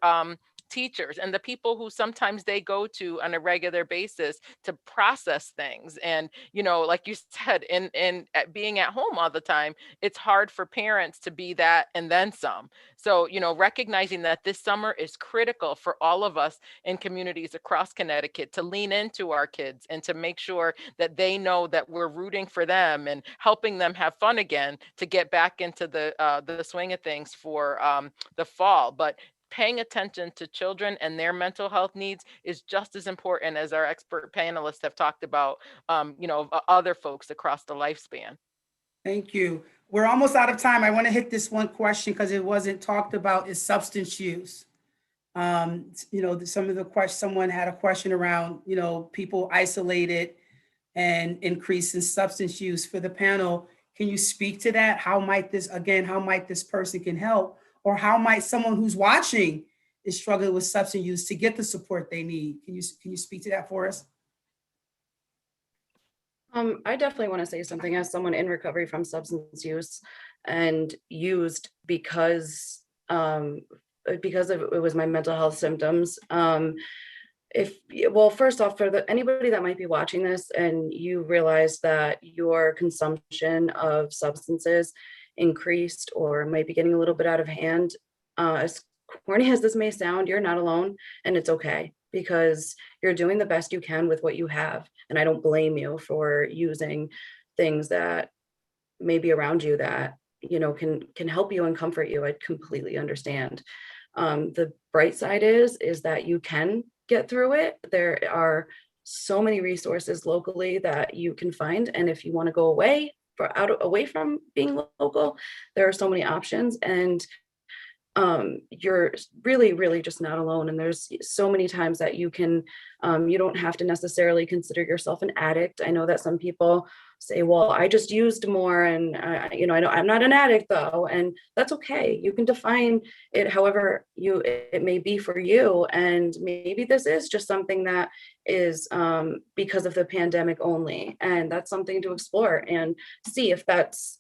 teachers, and the people who sometimes they go to on a regular basis to process things. And, you know, like you said, in being at home all the time, it's hard for parents to be that and then some. So, you know, recognizing that this summer is critical for all of us in communities across Connecticut to lean into our kids and to make sure that they know that we're rooting for them and helping them have fun again to get back into the swing of things for the fall. But paying attention to children and their mental health needs is just as important as our expert panelists have talked about, you know, other folks across the lifespan. Thank you. We're almost out of time. I want to hit this one question because it wasn't talked about, is substance use. You know, some of the questions, someone had a question around, you know, people isolated and increase in substance use. For the panel, can you speak to that? How might this person can help? Or how might someone who's watching is struggling with substance use to get the support they need? Can you speak to that for us? I definitely want to say something as someone in recovery from substance use and used because it was my mental health symptoms. First off, for anybody that might be watching this and you realize that your consumption of substances increased or might be getting a little bit out of hand, as corny as this may sound, you're not alone, and it's okay because you're doing the best you can with what you have. And I don't blame you for using things that may be around you that, you know, can help you and comfort you. I completely understand. The bright side is that you can get through it. There are so many resources locally that you can find, and if you want to go away from being local, there are so many options, and you're really just not alone. And there's so many times that you can, you don't have to necessarily consider yourself an addict. I know that some people say, well, I just used more, and you know, I'm not an addict though, and that's okay. You can define it however it may be for you, and maybe this is just something that is because of the pandemic only, and that's something to explore and see if that's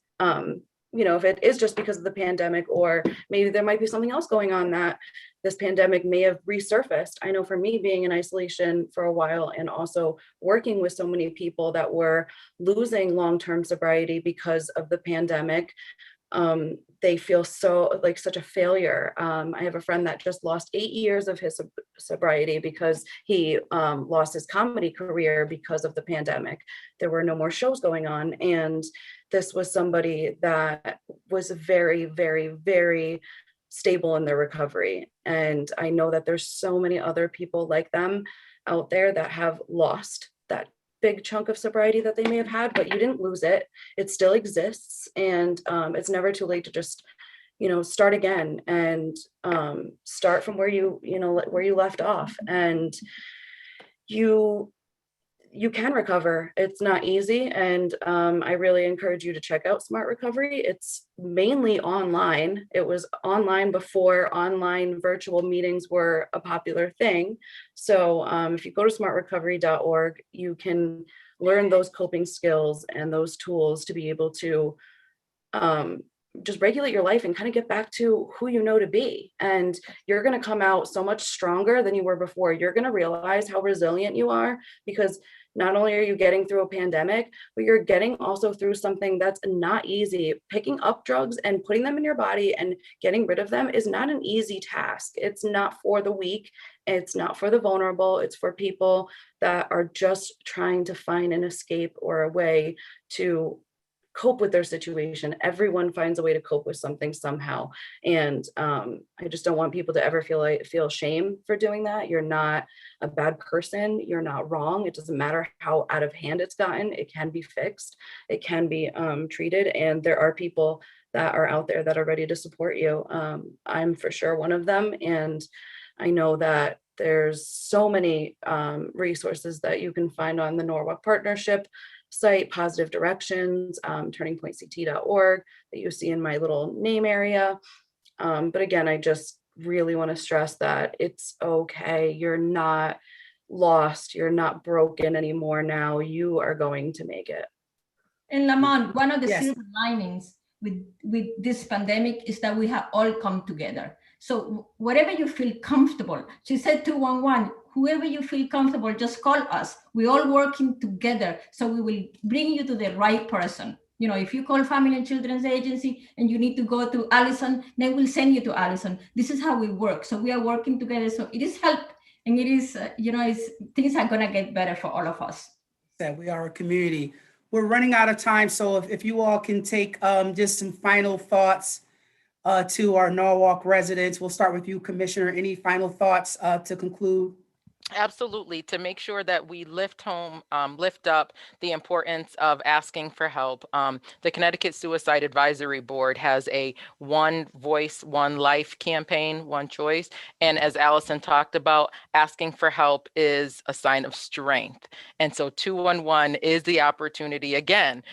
you know, if it is just because of the pandemic, or maybe there might be something else going on that this pandemic may have resurfaced. I know for me, being in isolation for a while and also working with so many people that were losing long-term sobriety because of the pandemic, they feel such a failure. I have a friend that just lost 8 years of his sobriety because he lost his comedy career because of the pandemic. There were no more shows going on, and this was somebody that was very stable in their recovery. And I know that there's so many other people like them out there that have lost that big chunk of sobriety that they may have had, but you didn't lose it. It still exists, and it's never too late to just, you know, start again and start from where you left off. And you can recover. It's not easy, and I really encourage you to check out Smart Recovery. It's mainly online. It was online before online virtual meetings were a popular thing. So if you go to smartrecovery.org, you can learn those coping skills and those tools to be able to just regulate your life and kind of get back to who you know to be. And you're going to come out so much stronger than you were before. You're going to realize how resilient you are, because not only are you getting through a pandemic, but you're getting also through something that's not easy. Picking up drugs and putting them in your body and getting rid of them is not an easy task. It's not for the weak. It's not for the vulnerable. It's for people that are just trying to find an escape or a way to cope with their situation. Everyone finds a way to cope with something somehow. And I just don't want people to ever feel shame for doing that. You're not a bad person. You're not wrong. It doesn't matter how out of hand it's gotten. It can be fixed. It can be treated. And there are people that are out there that are ready to support you. I'm for sure one of them. And I know that there's so many resources that you can find on the Norwalk Partnership site, Positive Directions, turningpointct.org that you see in my little name area. But again, I just really want to stress that it's okay. You're not lost. You're not broken anymore now. You are going to make it. And Lamont, one of the Yes. silver linings with this pandemic is that we have all come together. So whatever you feel comfortable, she said 211, whoever you feel comfortable, just call us. We're all working together. So we will bring you to the right person. You know, if you call Family and Children's Agency and you need to go to Allison, they will send you to Allison. This is how we work. So we are working together. So it is help, and it is, things are gonna get better for all of us. That we are a community. We're running out of time, so if you all can take just some final thoughts to our Norwalk residents. We'll start with you, Commissioner. Any final thoughts to conclude? Absolutely, to make sure that we lift up the importance of asking for help. The Connecticut Suicide Advisory Board has a One Voice, One Life campaign, One Choice. And as Allison talked about, asking for help is a sign of strength. And so 211 is the opportunity, again,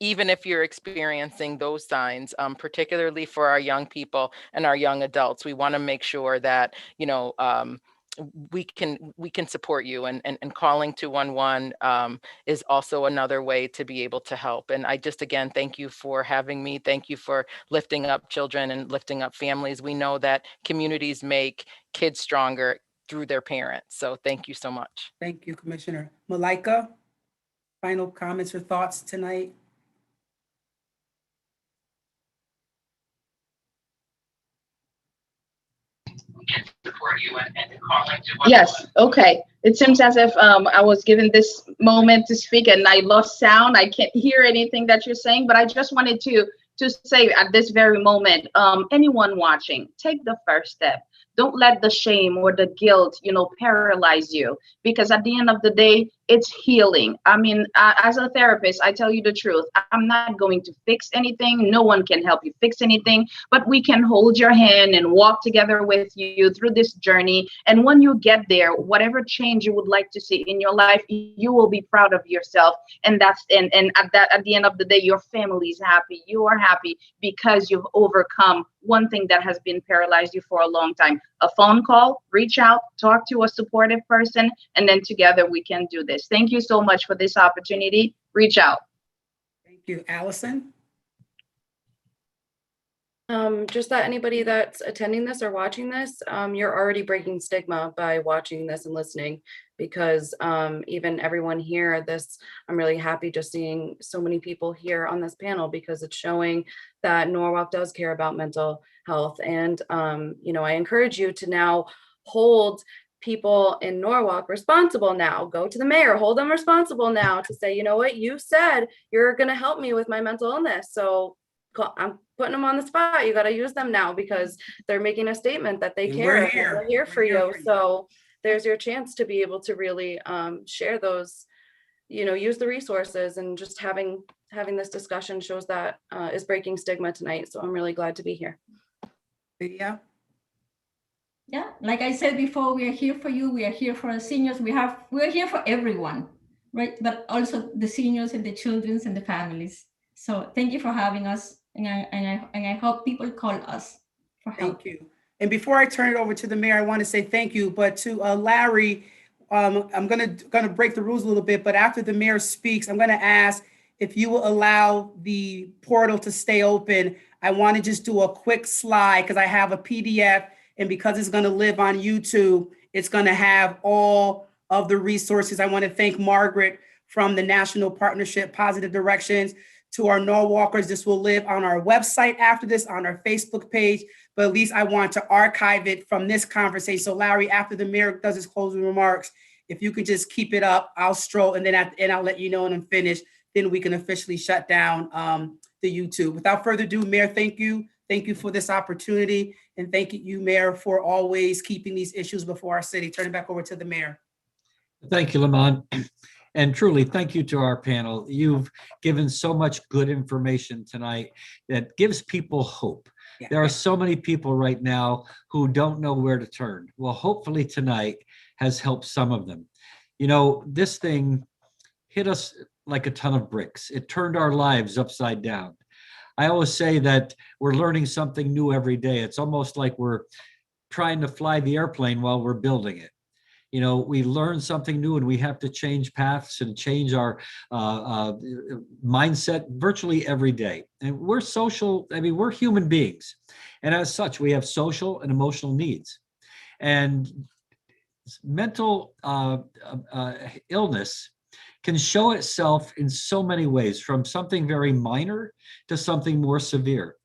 even if you're experiencing those signs, particularly for our young people and our young adults, we want to make sure that, we can support you, and calling 211 is also another way to be able to help. And I just, again, thank you for having me. Thank you for lifting up children and lifting up families. We know that communities make kids stronger through their parents. So thank you so much. Thank you, Commissioner. Malaika, final comments or thoughts tonight? Yes, okay. It seems as if I was given this moment to speak and I lost sound. I can't hear anything that you're saying, but I just wanted to say at this very moment, anyone watching, take the first step. Don't let the shame or the guilt, paralyze you, because at the end of the day, it's healing. I mean, as a therapist, I tell you the truth. I'm not going to fix anything. No one can help you fix anything, but we can hold your hand and walk together with you through this journey. And when you get there, whatever change you would like to see in your life, you will be proud of yourself. And at the end of the day, your family is happy. You are happy because you've overcome one thing that has been paralyzed you for a long time. A phone call, reach out, talk to a supportive person, and then together we can do this. Thank you so much for this opportunity. Reach out. Thank you. Allison? Just that anybody that's attending this or watching this, you're already breaking stigma by watching this and listening, because even everyone here, I'm really happy just seeing so many people here on this panel, because it's showing that Norwalk does care about mental health. And, I encourage you to now hold people in Norwalk responsible now. Go to the mayor, hold them responsible now to say, you know what, you said you're going to help me with my mental illness. So I'm putting them on the spot. You got to use them now, because they're making a statement that they And care. we're here. They're here We're for here you. for you. So there's your chance to be able to really share those, use the resources. And just having this discussion shows that is breaking stigma tonight. So I'm really glad to be here. Yeah. Yeah, like I said before, we are here for you. We are here for our seniors. We're here for everyone, right? But also the seniors and the children and the families. So thank you for having us, and I hope people call us for help. Thank you. And before I turn it over to the mayor, I want to say thank you. But to Larry, I'm gonna break the rules a little bit. But after the mayor speaks, I'm gonna ask if you will allow the portal to stay open. I want to just do a quick slide, because I have a PDF. And because it's going to live on YouTube, it's going to have all of the resources. I want to thank Margaret from the National Partnership Positive Directions. To our Norwalkers, this will live on our website after this, on our Facebook page, but at least I want to archive it from this conversation. So Larry, after the mayor does his closing remarks, if you could just keep it up, I'll stroll, and then I'll let you know when I'm finished. Then we can officially shut down the YouTube. Without further ado, Mayor, thank you. Thank you for this opportunity. And thank you, Mayor, for always keeping these issues before our city. Turn it back over to the mayor. Thank you, Lamont. And truly, thank you to our panel. You've given so much good information tonight that gives people hope. Yeah. There are so many people right now who don't know where to turn. Well, hopefully tonight has helped some of them. This thing hit us like a ton of bricks. It turned our lives upside down. I always say that we're learning something new every day. It's almost like we're trying to fly the airplane while we're building it. You know, we learn something new and we have to change paths and change our mindset virtually every day. And we're social, I mean, we're human beings. And as such, we have social and emotional needs. And mental illness can show itself in so many ways, from something very minor to something more severe.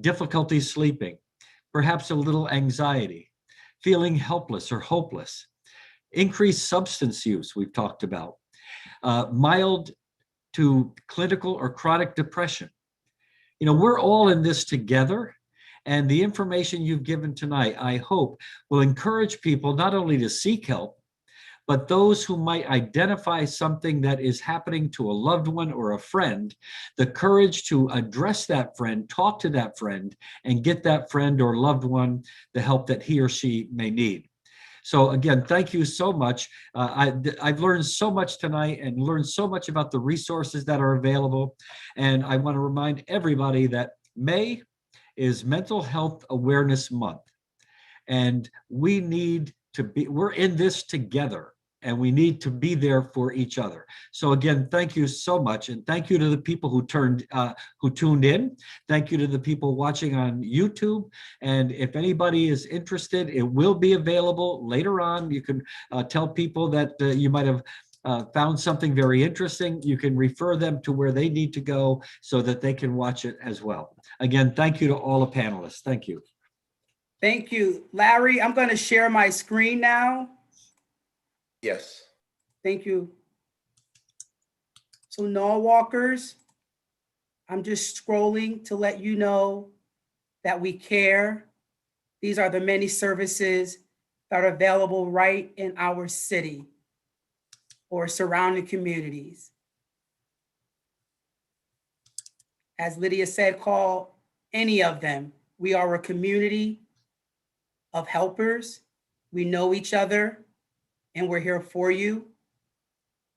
Difficulty sleeping, perhaps a little anxiety, feeling helpless or hopeless, increased substance use we've talked about, mild to clinical or chronic depression. You know, we're all in this together, and the information you've given tonight, I hope, will encourage people not only to seek help, but those who might identify something that is happening to a loved one or a friend, the courage to address that friend, talk to that friend, and get that friend or loved one the help that he or she may need. So again, thank you so much. I've learned so much tonight and learned so much about the resources that are available. And I want to remind everybody that May is Mental Health Awareness Month. And we need to be, we're in this together. And we need to be there for each other. So again, thank you so much. And thank you to the people who tuned in. Thank you to the people watching on YouTube. And if anybody is interested, it will be available later on. You can tell people that you might have found something very interesting. You can refer them to where they need to go so that they can watch it as well. Again, thank you to all the panelists. Thank you. Thank you. Larry, I'm going to share my screen now. Yes. Thank you. So Norwalkers, I'm just scrolling to let you know that we care. These are the many services that are available right in our city or surrounding communities. As Lydia said, call any of them. We are a community of helpers. We know each other. And we're here for you.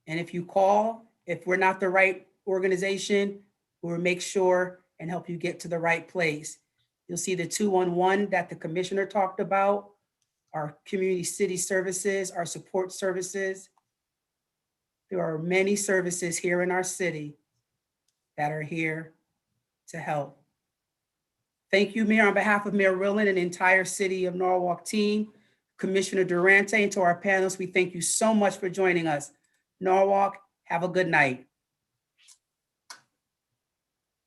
And if you call, if we're not the right organization, we'll make sure and help you get to the right place. You'll see the 211 that the commissioner talked about, our community city services, our support services. There are many services here in our city that are here to help. Thank you, Mayor. On behalf of Mayor Rillen and the entire City of Norwalk team, Commissioner Durante, and to our panelists, we thank you so much for joining us. Norwalk, have a good night.